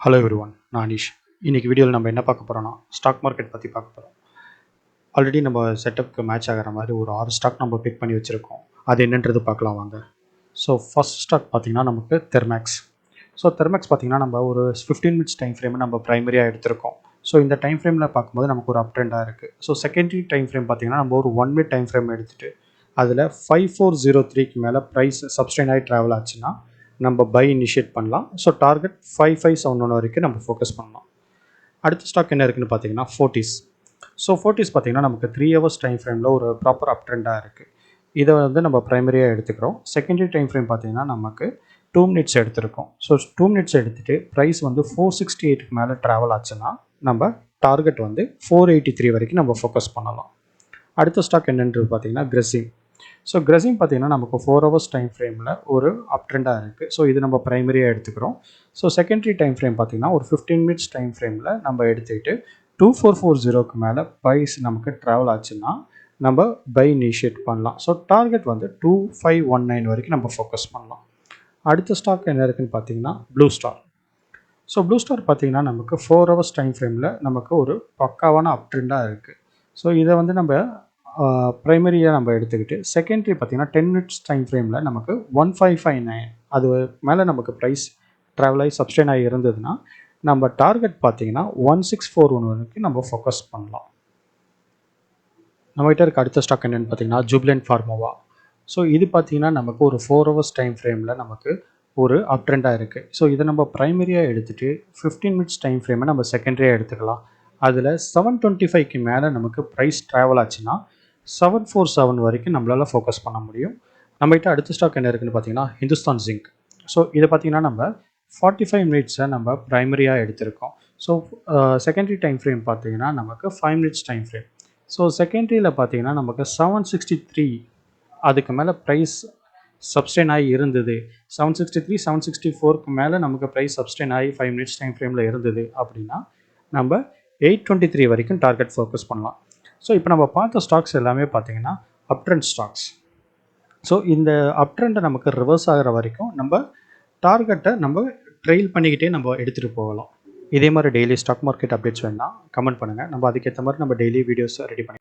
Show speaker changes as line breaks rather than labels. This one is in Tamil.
ஹலோ எவ்ரிவன், நான் அனீஷ். இன்றைக்கி வீடியோவில் நம்ம என்ன பார்க்க போகிறோன்னா ஸ்டாக் மார்க்கெட் பற்றி பார்க்க போகிறோம். ஆல்ரெடி நம்ம செட்டப்புக்கு மேட்ச் ஆகிற மாதிரி ஒரு 6 ஸ்டாக் நம்ம பிக் பண்ணி வச்சுருக்கோம். அது என்னன்றது பார்க்கலாம் வாங்க. ஸோ ஃபஸ்ட் ஸ்டாக் பார்த்திங்கன்னா நமக்கு தெர்மேக்ஸ். ஸோ தெர்மேக்ஸ் பார்த்திங்கன்னா நம்ம ஒரு 15 மினிட்ஸ் டைம் ஃப்ரேமை நம்ம ப்ரைமரியாக எடுத்திருக்கோம். ஸோ இந்த டைம் ஃப்ரேமில் பார்க்கும்போது நமக்கு ஒரு அப் ட்ரெண்டாக இருக்குது. ஸோ செகண்டரி டைம் ஃப்ரேம் பார்த்திங்கன்னா நம்ம ஒரு 1 மினிட் டைம் ஃப்ரேம் எடுத்துகிட்டு அதில் 5403க்கு மேலே ப்ரைஸ் சப்ஸ்டைன் ஆகி ட்ராவல் ஆச்சுன்னா நம்ம பை இனிஷியேட் பண்ணலாம். ஸோ டார்கெட் 5571 வரைக்கும் நம்ம ஃபோக்கஸ் பண்ணலாம். அடுத்த ஸ்டாக் என்ன இருக்குதுன்னு பார்த்தீங்கன்னா ஃபோர்டிஸ். ஸோ ஃபோர்டிஸ் பார்த்தீங்கன்னா நமக்கு 3 ஹவர்ஸ் டைம் ஃப்ரேமில் ஒரு ப்ராப்பர் அப் ட்ரெண்டாக இருக்குது. இதை வந்து நம்ம ப்ரைமரியாக எடுத்துக்கிறோம். செகண்டரி டைம் ஃப்ரேம் பார்த்தீங்கன்னா நமக்கு 2 மினிட்ஸ் எடுத்திருக்கோம். ஸோ 2 மினிட்ஸ் எடுத்துகிட்டு ப்ரைஸ் வந்து 468க்கு மேலே ட்ராவல் ஆச்சுன்னா நம்ம டார்கெட் வந்து 483 வரைக்கும் நம்ம ஃபோக்கஸ் பண்ணலாம். அடுத்த ஸ்டாக் என்னன்றது பார்த்தீங்கன்னா கிரெசிம். ஸோ கிரெசிம் பார்த்தீங்கன்னா நமக்கு 4 ஹவர்ஸ் டைம் ஃப்ரேமில் ஒரு அப் ட்ரெண்டாக இருக்குது. ஸோ இது நம்ம ப்ரைமரியாக எடுத்துக்கிறோம். ஸோ செகண்டரி டைம் ஃப்ரேம் பார்த்தீங்கன்னா ஒரு 15 மினிட்ஸ் டைம் ஃப்ரேமில் நம்ம எடுத்துக்கிட்டு 2440க்கு மேலே ப்ரைஸ் நமக்கு ட்ராவல் ஆச்சுன்னா நம்ம பை இனிஷியேட் பண்ணலாம். ஸோ டார்கெட் வந்து 2519 வரைக்கும் நம்ம ஃபோக்கஸ் பண்ணலாம். அடுத்த ஸ்டாக் என்ன இருக்குதுன்னு பார்த்தீங்கன்னா blue star. So blue star பார்த்தீங்கன்னா நமக்கு 4 ஹவர்ஸ் டைம் ஃப்ரேமில் நமக்கு ஒரு பக்காவான அப் ட்ரெண்டாக இருக்குது. ஸோ இதை வந்து நம்ம ப்ரைமரியாக நம்ம எடுத்துக்கிட்டு செகண்டரி பார்த்திங்கன்னா 10 மினிட்ஸ் டைம் ஃப்ரேமில் நமக்கு 1559 அது மேலே நமக்கு ப்ரைஸ் ட்ராவல் ஆகி சப்ஸ்டைன் ஆகி இருந்ததுன்னா நம்ம டார்கெட் பார்த்திங்கன்னா 1641 வரைக்கும் நம்ம ஃபோக்கஸ் பண்ணலாம். நம்மகிட்ட இருக்க அடுத்த ஸ்டாக் என்னென்னு பார்த்திங்கன்னா ஜூப்லண்ட் ஃபார்மோவா. ஸோ இது பார்த்திங்கன்னா நமக்கு ஒரு 4 ஹவர்ஸ் டைம் ஃப்ரேமில் நமக்கு ஒரு அப் ட்ரெண்டாக இருக்குது. ஸோ இதை நம்ம ப்ரைமரியாக எடுத்துகிட்டு 15 மினிட்ஸ் டைம் ஃப்ரேமை நம்ம செகண்டரியாக எடுத்துக்கலாம். அதில் 725க்கு மேலே நமக்கு ப்ரைஸ் ட்ராவல் ஆச்சுன்னா 747 வரைக்கும் நம்மளால் ஃபோக்கஸ் பண்ண முடியும். நம்மகிட்ட அடுத்த ஸ்டாக் என்ன இருக்குதுன்னு பார்த்தீங்கன்னா ஹிந்துஸ்தான் ஜிங்க். ஸோ இதை பார்த்திங்கன்னா நம்ம 45 மினிட்ஸை நம்ம ப்ரைமரியாக எடுத்திருக்கோம். ஸோ செகண்டரி டைம் ஃப்ரேம் பார்த்திங்கன்னா நமக்கு 5 மினிட்ஸ் டைம் ஃப்ரேம். ஸோ செகண்டரியில் பார்த்திங்கன்னா நமக்கு 763 அதுக்கு மேலே ப்ரைஸ் சப்ஸ்டைன் ஆகி இருந்தது. 763 764க்கு மேலே நமக்கு ப்ரைஸ் சப்ஸ்டைன் ஆகி 5 மினிட்ஸ் டைம் ஃப்ரேமில் இருந்தது அப்படின்னா நம்ம 823 வரைக்கும் டார்கெட் ஃபோக்கஸ் பண்ணலாம். ஸோ இப்போ நம்ம பார்த்த ஸ்டாக்ஸ் எல்லாமே பார்த்தீங்கன்னா அப் ட்ரெண்ட் ஸ்டாக்ஸ். ஸோ இந்த அப் ட்ரெண்டை நமக்கு ரிவர்ஸ் ஆகிற வரைக்கும் நம்ம டார்கெட்டை நம்ம ட்ரெயில் பண்ணிக்கிட்டே நம்ம எடுத்துகிட்டு போகலாம். இதே மாதிரி டெய்லி ஸ்டாக் மார்க்கெட் அப்டேட்ஸ் வேணுன்னா கமெண்ட் பண்ணுங்கள். நம்ம அதுக்கேற்ற மாதிரி நம்ம டெய்லி வீடியோஸ் ரெடி பண்ணி